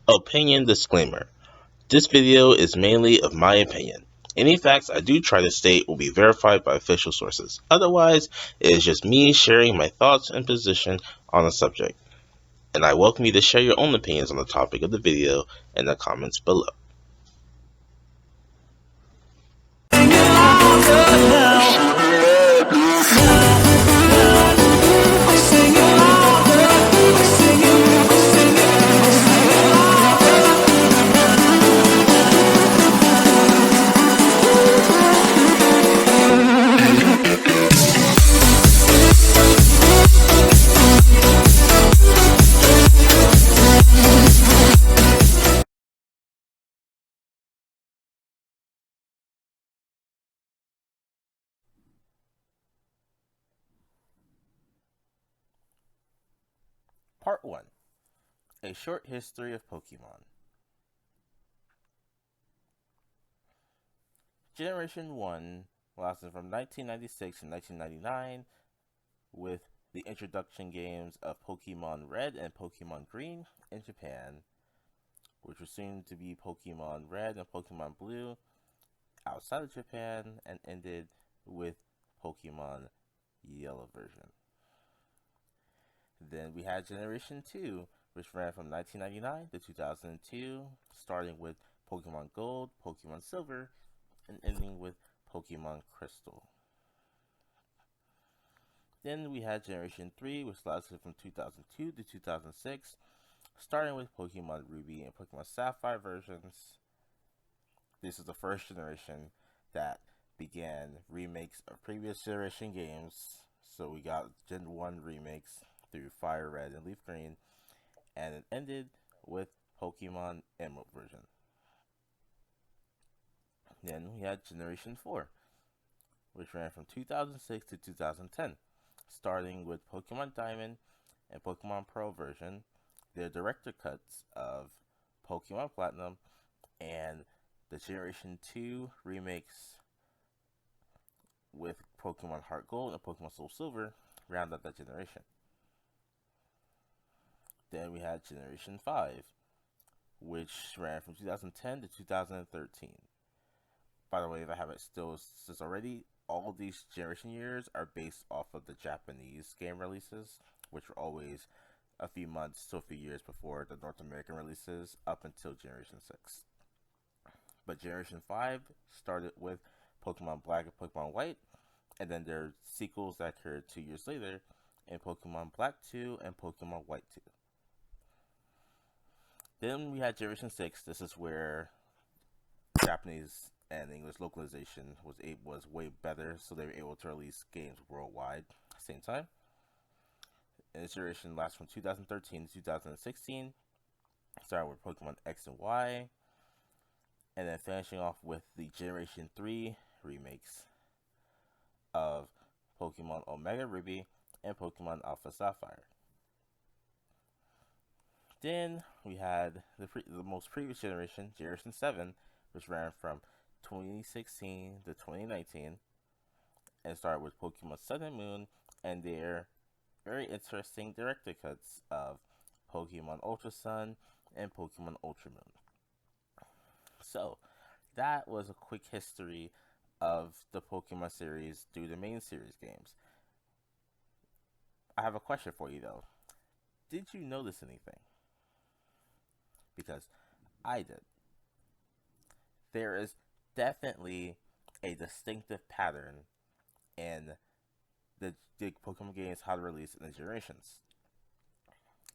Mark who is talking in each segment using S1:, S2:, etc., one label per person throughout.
S1: Opinion disclaimer. This video is mainly of my opinion. Any facts I do try to state will be verified by official sources. Otherwise, it is just me sharing my thoughts and position on a subject. And I welcome you to share your own opinions on the topic of the video in the comments below.
S2: Part 1. A short history of Pokemon. Generation 1 lasted from 1996 to 1999 with the introduction games of Pokemon Red and Pokemon Green in Japan, which were soon to be Pokemon Red and Pokemon Blue outside of Japan, and ended with Pokemon Yellow version. Then we had Generation 2, which ran from 1999 to 2002, starting with Pokemon Gold, Pokemon Silver, and ending with Pokemon Crystal. Then we had Generation 3, which lasted from 2002 to 2006, starting with Pokemon Ruby and Pokemon Sapphire versions. This is the first generation that began remakes of previous generation games. So we got Gen 1 remakes through Fire Red and Leaf Green, and it ended with Pokemon Emerald version. Then we had Generation 4, which ran from 2006 to 2010, starting with Pokemon Diamond and Pokemon Pearl version, their director cuts of Pokemon Platinum, and the Generation 2 remakes with Pokemon Heart Gold and Pokemon Soul Silver round out that generation. Then we had Generation 5, which ran from 2010 to 2013. By the way, if I haven't still said already, all of these generation years are based off of the Japanese game releases, which were always a few months to a few years before the North American releases up until Generation 6. But Generation 5 started with Pokemon Black and Pokemon White, and then there are sequels that occurred 2 years later in Pokemon Black 2 and Pokemon White 2. Then we had Generation 6. This is where Japanese and English localization was way better, so they were able to release games worldwide at the same time. And this generation lasts from 2013 to 2016, starting with Pokemon X and Y, and then finishing off with the Generation 3 remakes of Pokemon Omega Ruby and Pokemon Alpha Sapphire. Then we had the most previous generation, Generation 7, which ran from 2016 to 2019, and started with Pokemon Sun and Moon and their very interesting director cuts of Pokemon Ultra Sun and Pokemon Ultra Moon. So, that was a quick history of the Pokemon series through the main series games. I have a question for you though. Did you notice anything? Because I did. There is definitely a distinctive pattern in the Pokemon games how to release in the generations.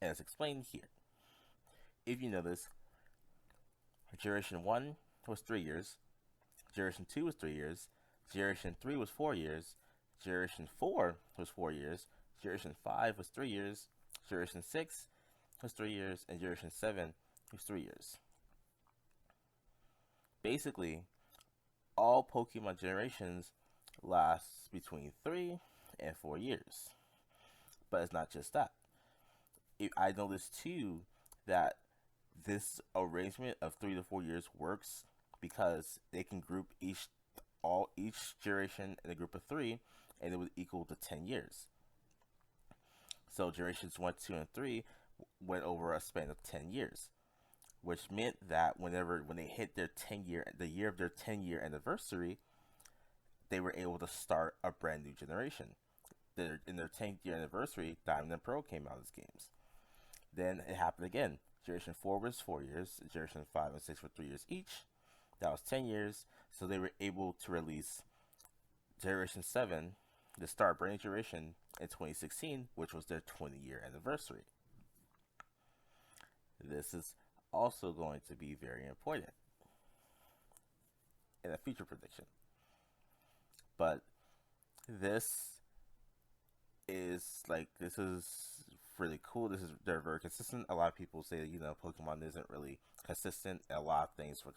S2: And it's explained here. If you notice, Generation 1 was 3 years, Generation 2 was 3 years, Generation 3 was 4 years, Generation 4 was 4 years, Generation 5 was 3 years, Generation 6 was 3 years, and Generation 7 was 3 years. Basically, all Pokemon generations last between 3 and 4 years. But it's not just that. I noticed too that this arrangement of 3 to 4 years works because they can group each generation in a group of 3, and it would equal to 10 years. So generations 1, 2, and 3 went over a span of 10 years. which meant that when they hit the year of their 10-year anniversary, they were able to start a brand new generation. In their 10th year anniversary, Diamond and Pearl came out as games. Then it happened again. Generation 4 was 4 years, Generation 5 and 6 were 3 years each. That was 10 years, so they were able to release Generation 7, the start brand new generation, in 2016, which was their 20-year anniversary. This is also going to be very important in a future prediction. But this this is really cool. They're very consistent. A lot of people say that Pokemon isn't really consistent. A lot of things were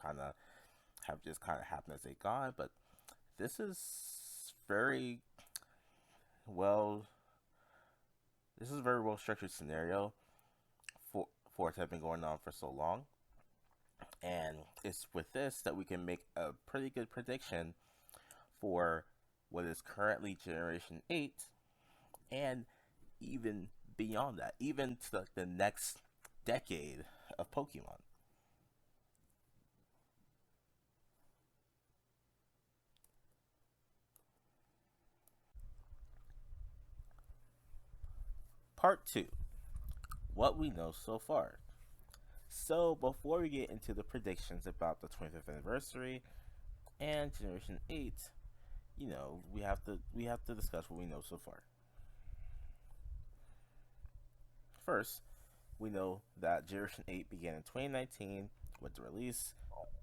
S2: have just happened as they gone, but this is very well. This is a very well structured scenario for it to have been going on for so long, and it's with this that we can make a pretty good prediction for what is currently Generation 8 and even beyond that, even to the next decade of Pokemon. Part 2, what we know so far. So before we get into the predictions about the 25th anniversary and Generation 8, we have to discuss what we know so far. First, we know that Generation 8 began in 2019 with the release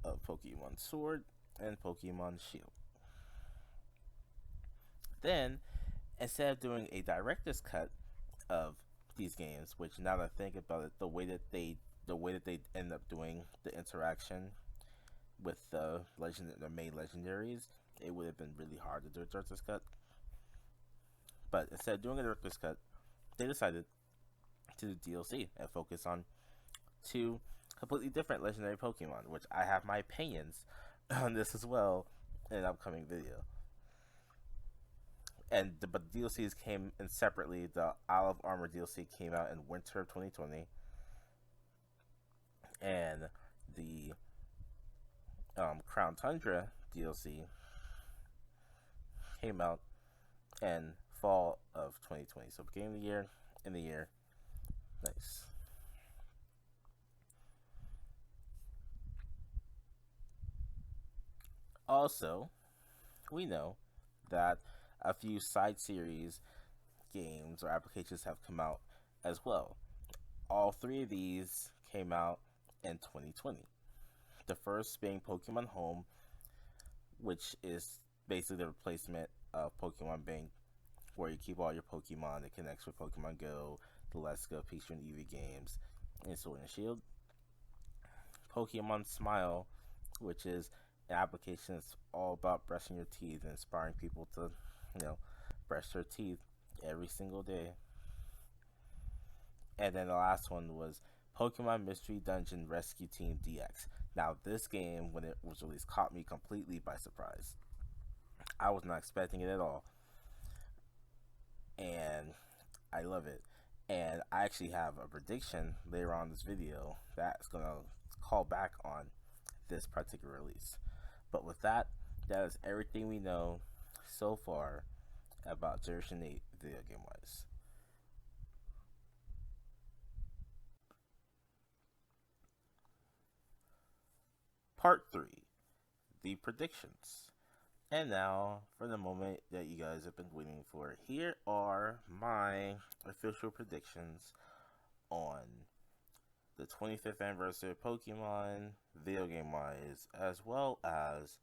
S2: of Pokemon Sword and Pokemon Shield. Then, instead of doing a director's cut of these games, which now that I think about it, the way that they end up doing the interaction with the main legendaries, it would have been really hard to do a director's cut. But instead of doing a director's cut, they decided to do DLC and focus on 2 completely different legendary Pokemon, which I have my opinions on this as well in an upcoming video. But the DLCs came in separately. The Isle of Armor DLC came out in winter of 2020, and the Crown Tundra DLC came out in fall of 2020. So beginning of the year, in the year. Nice. Also, we know that a few side series games or applications have come out as well. All 3 of these came out in 2020. The first being Pokemon Home, which is basically the replacement of Pokemon Bank, where you keep all your Pokemon. It connects with Pokemon Go, the Let's Go, Pikachu, and Eevee games, and Sword and Shield. Pokemon Smile, which is an application that's all about brushing your teeth and inspiring people to, brush their teeth every single day. And then the last one was Pokemon Mystery Dungeon Rescue Team DX. Now, this game, when it was released, caught me completely by surprise. I was not expecting it at all. And I love it. And I actually have a prediction later on in this video that's going to call back on this particular release. But with that, that is everything we know so far about Generation 8 video game wise. Part 3, the predictions. And now, for the moment that you guys have been waiting for, here are my official predictions on the 25th anniversary of Pokemon, video game wise, as well as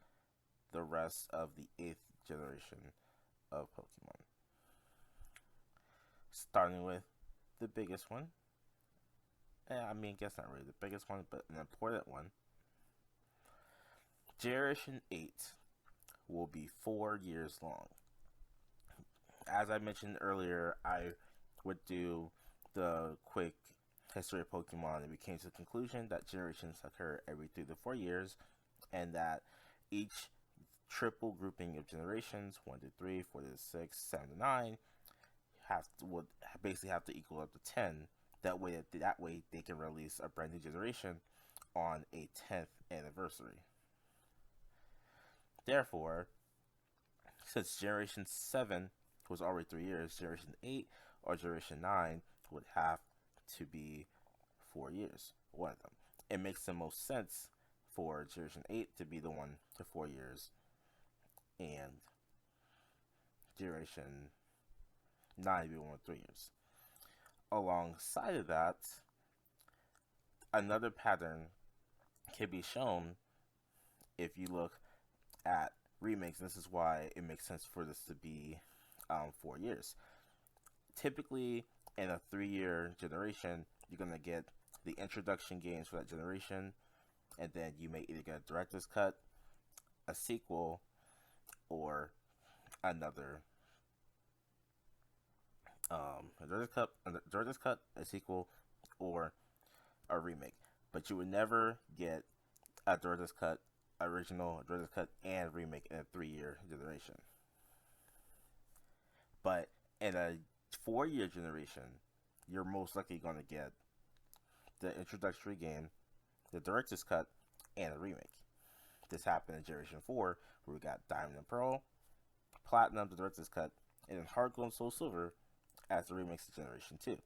S2: the rest of the 8th generation of Pokemon. Starting with the biggest one. I guess not really the biggest one, but an important one. Generation 8 will be 4 years long. As I mentioned earlier, I would do the quick history of Pokemon, and we came to the conclusion that generations occur every 3 to 4 years, and that each triple grouping of generations, 1 to 3, 4 to 6, 7 to 9, would basically have to equal up to 10. That way they can release a brand new generation on a 10th anniversary. Therefore, since Generation 7 was already 3 years, Generation 8 or Generation 9 would have to be 4 years, one of them. It makes the most sense for Generation 8 to be the one to 4 years, and Generation 9 to be one with 3 years. Alongside of that, another pattern can be shown if you look at remakes. This is why it makes sense for this to be 4 years. Typically, in a 3-year generation, you're going to get the introduction games for that generation, and then you may either get a director's cut, a sequel, or another a director's cut, a sequel, or a remake. But you would never get a director's cut, original, director's cut, and remake in a 3-year generation. But in a 4-year generation, you're most likely going to get the introductory game, the director's cut, and a remake. This happened in Generation 4, where we got Diamond and Pearl, Platinum, the director's cut, and then Heart Gold and Soul Silver as the remakes to Generation 2.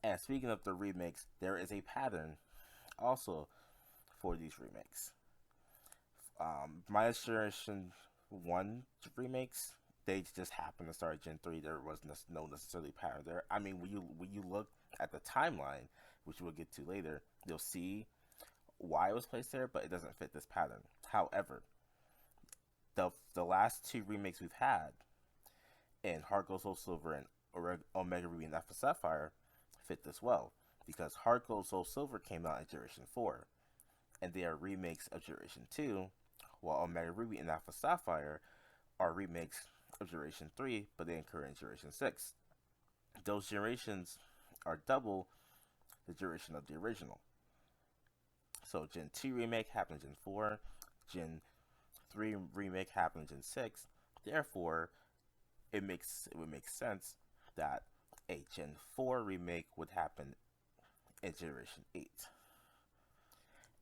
S2: And speaking of the remakes, there is a pattern also for these remakes. My Generation 1 remakes, they just happened to start Gen 3. There was no necessarily pattern there. I mean, when you look at the timeline, which we'll get to later, you'll see why it was placed there, but it doesn't fit this pattern. However, the last 2 remakes we've had in Heart Gold, Soul Silver, and Omega Ruby and Alpha Sapphire fit this well, because Heart Gold, Soul Silver came out in Generation 4, and they are remakes of Generation 2, while Omega Ruby and Alpha Sapphire are remakes of Generation 3, but they occur in Generation 6. Those generations are double the duration of the original. So Gen 2 remake happened in Gen 4, Gen 3 remake happened in Gen 6. Therefore, it would make sense that a Gen 4 remake would happen in Generation 8.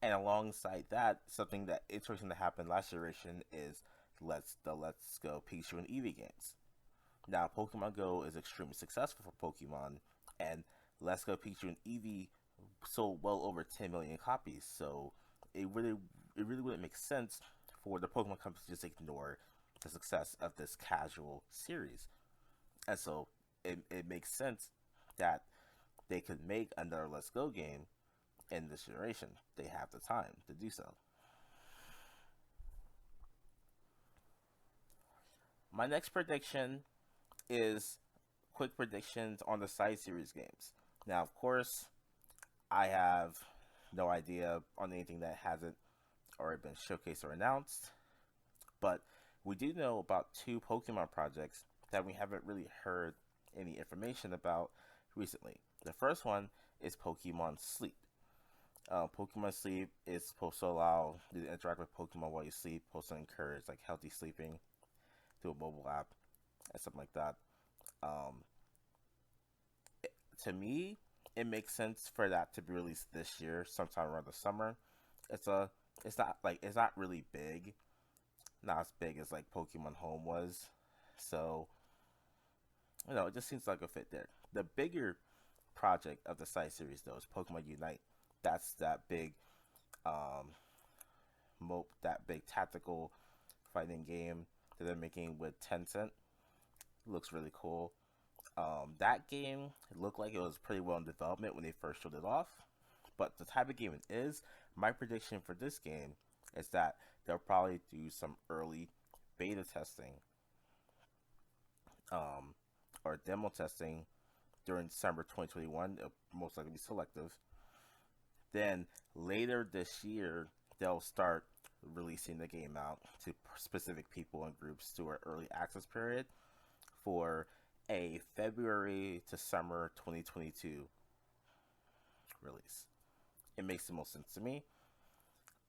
S2: And alongside that, something that interesting that happened last generation is Let's Go Pikachu and Eevee games. Now, Pokemon Go is extremely successful for Pokemon, and Let's Go Pikachu and Eevee sold well over 10 million copies. So it really wouldn't make sense for the Pokemon company to just ignore the success of this casual series. And so it makes sense that they could make another Let's Go game in this generation. They have the time to do so. My next prediction is quick predictions on the side series games. Now, of course, I have no idea on anything that hasn't already been showcased or announced, but we do know about 2 Pokemon projects that we haven't really heard any information about recently. The first one is Pokemon Sleep. Pokemon Sleep is supposed to allow you to interact with Pokemon while you sleep, supposed to encourage like healthy sleeping through a mobile app and something like that. To me, it makes sense for that to be released this year, sometime around the summer. It's not really big, not as big as like Pokemon Home was, so it just seems like a fit there. The bigger project of the side series though is Pokemon Unite. That's that big tactical fighting game that they're making with Tencent. Looks really cool. That game looked like it was pretty well in development when they first showed it off, but the type of game it is, my prediction for this game is that they'll probably do some early beta testing or demo testing during December 2021. It'll most likely be selective. Then later this year, they'll start releasing the game out to specific people and groups through an early access period for a February to summer 2022 release. It makes the most sense to me.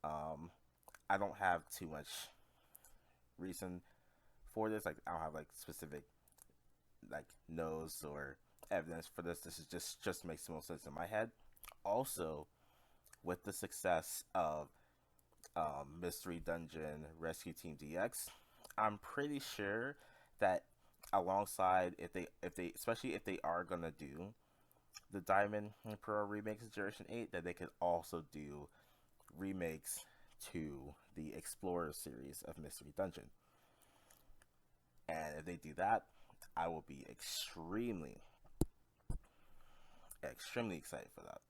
S2: I don't have too much reason for this. Like, I don't have like specific like no's or evidence for this. This is just makes the most sense in my head. Also, with the success of Mystery Dungeon Rescue Team DX, I'm pretty sure that alongside if they especially if they are gonna do the Diamond and Pearl remakes of Generation 8, that they could also do remakes to the Explorer series of Mystery Dungeon. And if they do that, I will be extremely excited for that.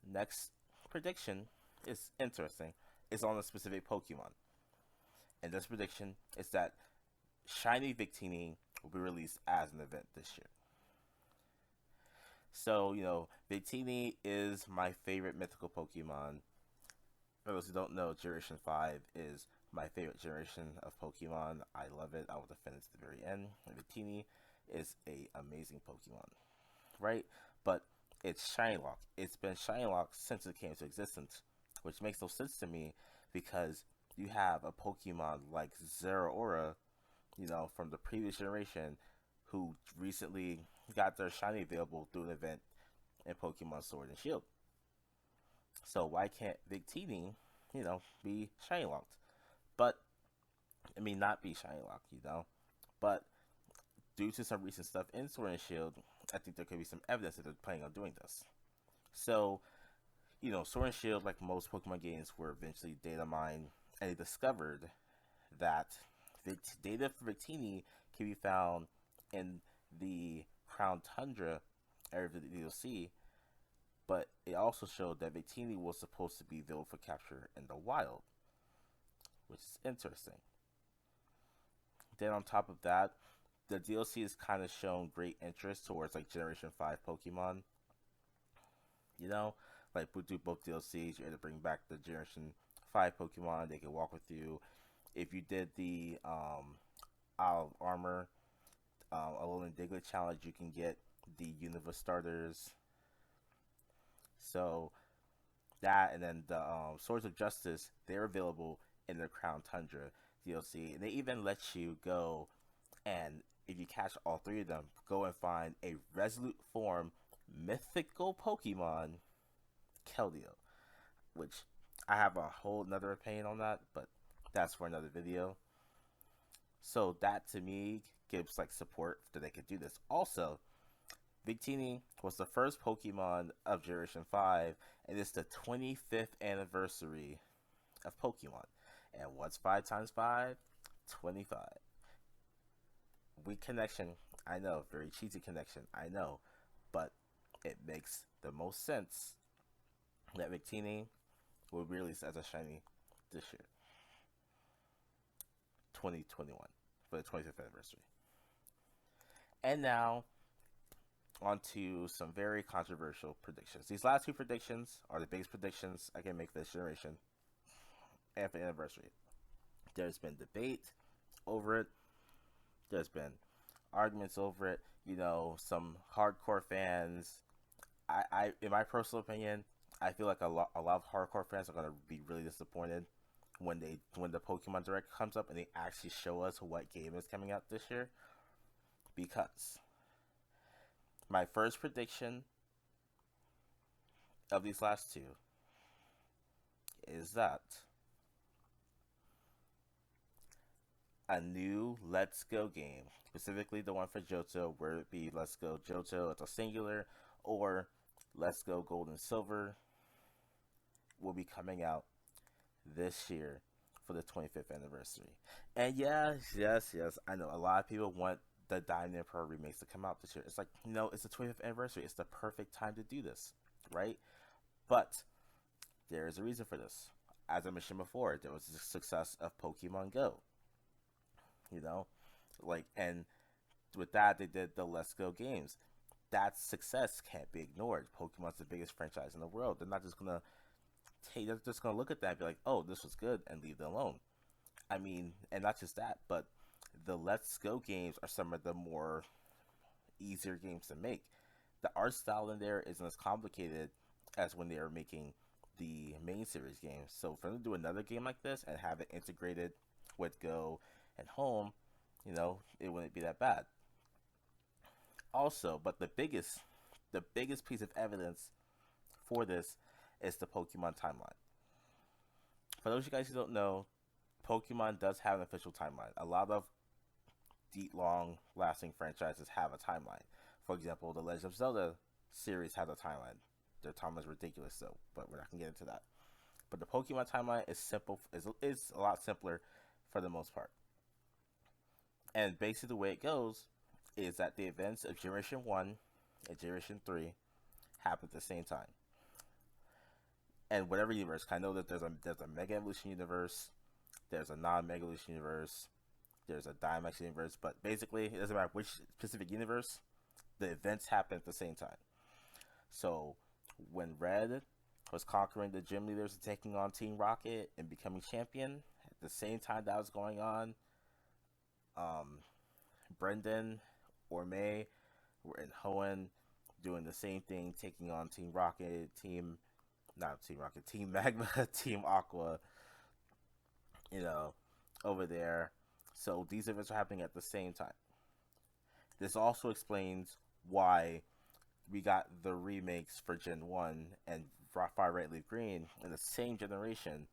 S2: Next prediction is interesting. It's on a specific Pokemon. And this prediction is that Shiny Victini will be released as an event this year. So, Victini is my favorite mythical Pokemon. For those who don't know, Generation 5 is my favorite generation of Pokemon. I love it. I will defend it to the very end. Victini is a amazing Pokemon, right? But it's Shiny Lock. It's been Shiny Lock since it came into existence, which makes no sense to me because you have a Pokemon like Zeraora, from the previous generation, who recently got their Shiny available through an event in Pokemon Sword and Shield. So why can't Victini, be Shiny Locked? But not be Shiny Locked. But due to some recent stuff in Sword and Shield, I think there could be some evidence that they're planning on doing this. So, Sword and Shield, like most Pokemon games, were eventually data mined, and they discovered that data for Victini can be found in the Crown Tundra area of the DLC, but it also showed that Victini was supposed to be available for capture in the wild, which is interesting. Then on top of that, the DLC has kind of shown great interest towards like Generation 5 Pokemon. Like we do both DLCs, you're able to bring back the Generation 5 Pokemon, they can walk with you. If you did the Isle of Armor, Alolan Diglett challenge, you can get the Unova starters. So that, and then the Swords of Justice, they're available in the Crown Tundra DLC, and they even let you go and if you catch all three of them, go and find a Resolute Form mythical Pokemon, Keldeo, which I have a whole nother opinion on that, but that's for another video. So that to me gives like support that they could do this. Also, Victini was the first Pokemon of Generation 5, and it's the 25th anniversary of Pokemon. And what's 5 times 5? 25. Weak connection, I know. Very cheesy connection, I know. But it makes the most sense that Victini will be released as a shiny this year, 2021, for the 25th anniversary. And now, on to some very controversial predictions. These last two predictions are the biggest predictions I can make for this generation and for the anniversary. There's been debate over it. There's been arguments over it. Some hardcore fans. In my personal opinion, I feel like a lot of hardcore fans are gonna be really disappointed when the Pokemon Direct comes up and they actually show us what game is coming out this year. Because my first prediction of these last two is that a new Let's Go game, specifically the one for Johto, where it be Let's Go Johto as a singular or Let's Go Gold and Silver, will be coming out this year for the 25th anniversary. And yes, I know a lot of people want the Diamond and Pearl remakes to come out this year. It's like, it's the 25th anniversary. It's the perfect time to do this, right? But there is a reason for this. As I mentioned before, there was the success of Pokemon Go. And with that, they did the Let's Go games. That success can't be ignored. Pokemon's the biggest franchise in the world. They're not just gonna they're just gonna look at that and be like, oh, this was good, and leave it alone. And not just that, but the Let's Go games are some of the more easier games to make. The art style in there isn't as complicated as when they were making the main series games. So for them to do another game like this and have it integrated with Go and Home, it wouldn't be that bad. Also, but the biggest the biggest piece of evidence for this is the Pokemon timeline. For those of you guys who don't know, Pokemon does have an official timeline. A lot of deep, long lasting franchises have a timeline. For example, the Legend of Zelda series has a timeline. Their timeline is ridiculous, though, but we're not gonna get into that. But the Pokemon timeline is simple. Is a lot simpler for the most part. And basically, the way it goes is that the events of Generation One and Generation Three happen at the same time. And whatever universe, I know that there's a Mega Evolution universe, there's a non-Mega Evolution universe, there's a Dynamax universe, but basically, it doesn't matter which specific universe, the events happen at the same time. So when Red was conquering the gym leaders and taking on Team Rocket and becoming champion, at the same time that was going on, um, Brendan, Orme, and Hoenn doing the same thing, taking on Team Rocket, Team Magma, Team Aqua, you know, over there. So these events are happening at the same time. This also explains why we got the remakes for Gen 1 and Fire Red Leaf Green in the same generation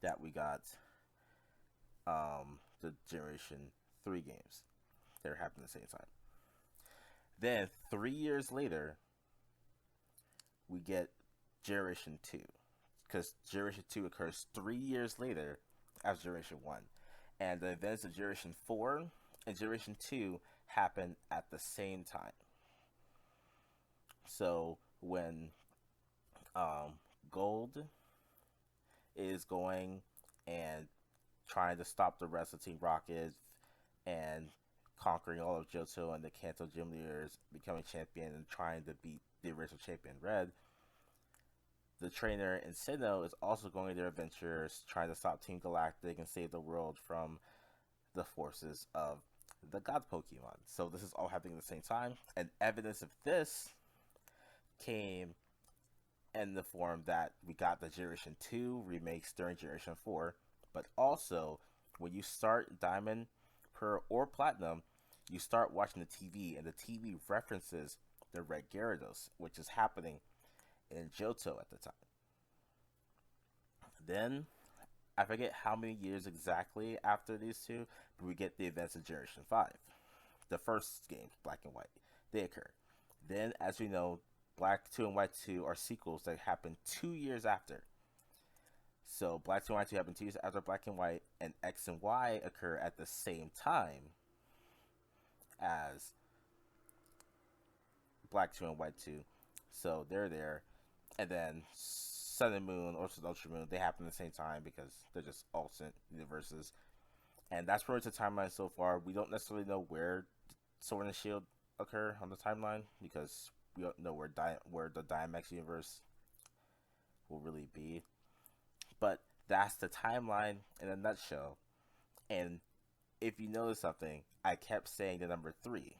S2: that we got the Generation 3 games. They're happening at the same time. Then 3 years later, we get Generation 2. Because Generation 2 occurs 3 years later as Generation 1. And the events of Generation 4 and Generation 2 happen at the same time. So when Gold is going and trying to stop the rest of Team Rocket and conquering all of Johto and the Kanto gym leaders, becoming champion and trying to beat the original champion Red, the trainer in Sinnoh is also going their adventures trying to stop Team Galactic and save the world from the forces of the God Pokemon. So this is all happening at the same time, and evidence of this came in the form that we got the Generation 2 remakes during Generation 4, but also when you start Diamond, Pearl, or Platinum, you start watching the TV, and the TV references the Red Gyarados, which is happening in Johto at the time. Then, I forget how many years exactly after these two, but we get the events of Generation 5. The first game, Black and White, they occur. Then, as we know, Black 2 and White 2 are sequels that happen 2 years after. So, Black 2 and White 2 happen 2 years after Black and White, and X and Y occur at the same time as Black 2 and White 2. So, they're there. And then Sun and Moon, or Ultra Moon, they happen at the same time because they're just alternate universes. And that's pretty much the timeline so far. We don't necessarily know where Sword and Shield occur on the timeline because we don't know where the Dynamax universe will really be. But that's the timeline in a nutshell. And if you notice something, I kept saying the number 3.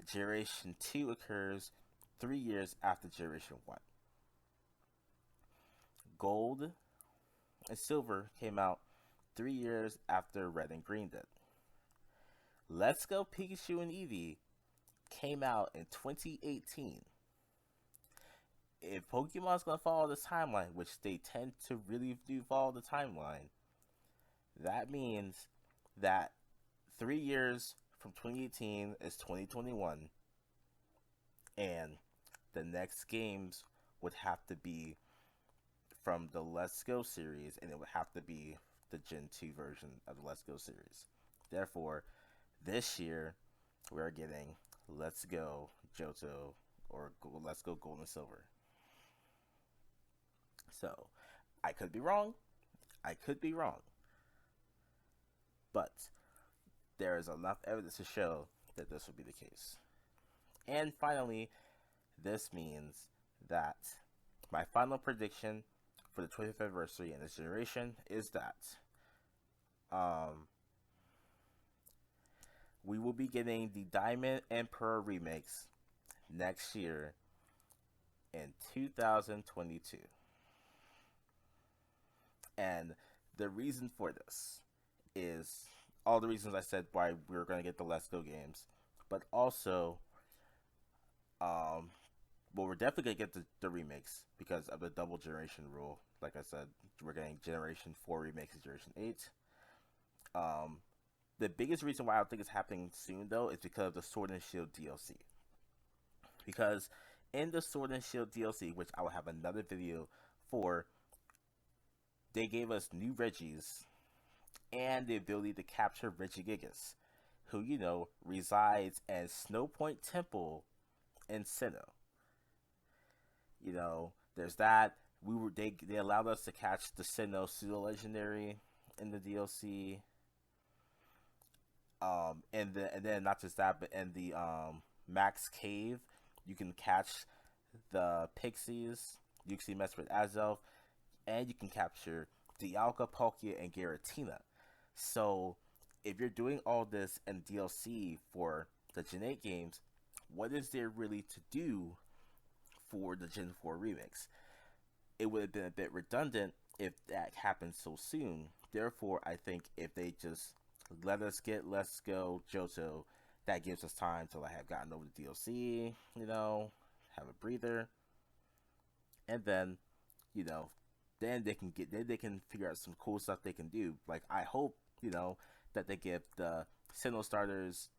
S2: Generation 2 occurs 3 years after Generation 1. Gold and Silver came out 3 years after Red and Green did. Let's Go Pikachu and Eevee came out in 2018. If Pokemon's going to follow this timeline, which they tend to really do follow the timeline, that means that 3 years from 2018 is 2021, and the next games would have to be from the Let's Go series, and it would have to be the Gen 2 version of the Let's Go series. Therefore, this year, we're getting Let's Go Johto, or Let's Go Gold and Silver. So, I could be wrong. But there is enough evidence to show that this would be the case. And finally, this means that my final prediction for the 25th anniversary in this generation is that we will be getting the Diamond and Pearl remakes next year in 2022. And the reason for this is all the reasons I said why we're going to get the Let's Go games, but also Um, but we're definitely gonna get the remakes because of the double generation rule. Like I said, we're getting Generation 4 remakes and Generation 8. Um, the biggest reason why I don't think it's happening soon though is because of the Sword and Shield DLC. Because in the Sword and Shield DLC, which I will have another video for, they gave us new Regis and the ability to capture Regigigas, who resides at Snowpoint Temple in Sinnoh. There's that. They allowed us to catch the Sinnoh pseudo legendary in the DLC. And then not just that, but in the Max Cave, you can catch the Pixies. You can mess with Azelf, and you can capture Dialga, Palkia, and Giratina. So, if you're doing all this in DLC for the Gen 8 games, what is there really to do for the Gen 4 remix? It would have been a bit redundant if that happened so soon. Therefore, I think if they just let us get Let's Go Johto, that gives us time to have gotten over the DLC, have a breather, and then, you know, then they can figure out some cool stuff they can do. Like I hope, that they give the Sinnoh starters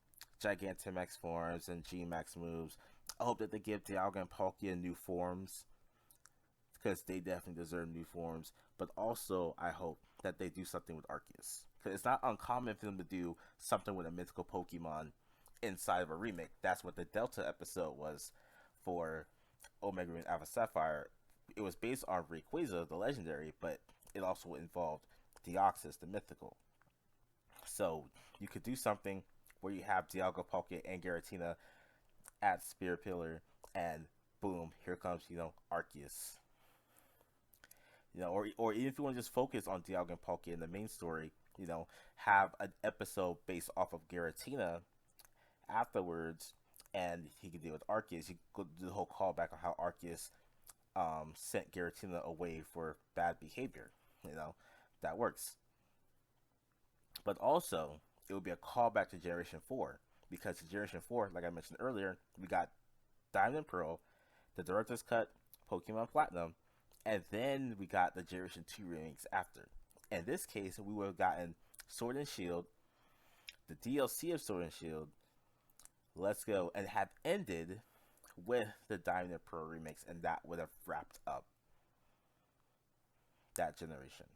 S2: Gigantamax forms and G Max moves. I hope that they give Dialga and Palkia new forms because they definitely deserve new forms. But also, I hope that they do something with Arceus because it's not uncommon for them to do something with a mythical Pokemon inside of a remake. That's what the Delta episode was for Omega Ruby and Alpha Sapphire. It was based on Rayquaza, the legendary, but it also involved Deoxys, the mythical. So you could do something where you have Dialga, Palkia, and Giratina at Spirit Pillar, and boom, here comes Arceus. Or even if you want to just focus on Dialga and Palkia in the main story, have an episode based off of Giratina afterwards, and he can deal with Arceus. He could do the whole callback on how Arceus sent Giratina away for bad behavior. That works. But also, it would be a callback to Generation 4 because in Generation 4, like I mentioned earlier, we got Diamond and Pearl, the Director's Cut, Pokemon Platinum, and then we got the Generation 2 remakes after. In this case, we would have gotten Sword and Shield, the DLC of Sword and Shield, Let's Go, and have ended with the Diamond and Pearl remakes, and that would have wrapped up that generation.